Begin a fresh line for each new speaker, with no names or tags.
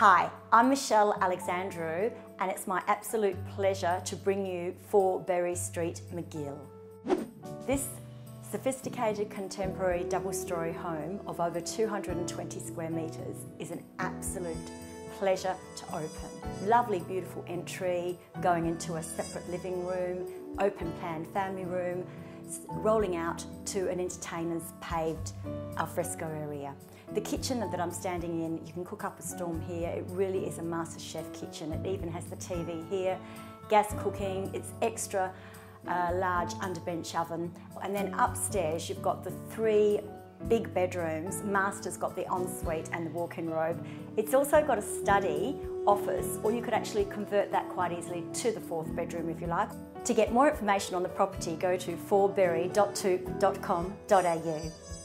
Hi, I'm Michelle Alexandru and it's my absolute pleasure to bring you 4 Berry Street, Magill. This sophisticated contemporary double-storey home of over 220 square metres is an absolute pleasure to open. Lovely beautiful entry, going into a separate living room, open plan family room, rolling out to an entertainer's paved alfresco area. The kitchen that I'm standing in, you can cook up a storm here. It really is a master chef kitchen. It even has the TV here, gas cooking, it's extra large underbench oven. And then upstairs you've got the 3 big bedrooms. Master's got the ensuite and the walk-in robe. It's also got a study, office, or you could actually convert that quite easily to the 4th bedroom if you like. To get more information on the property, go to 4berry.com.au.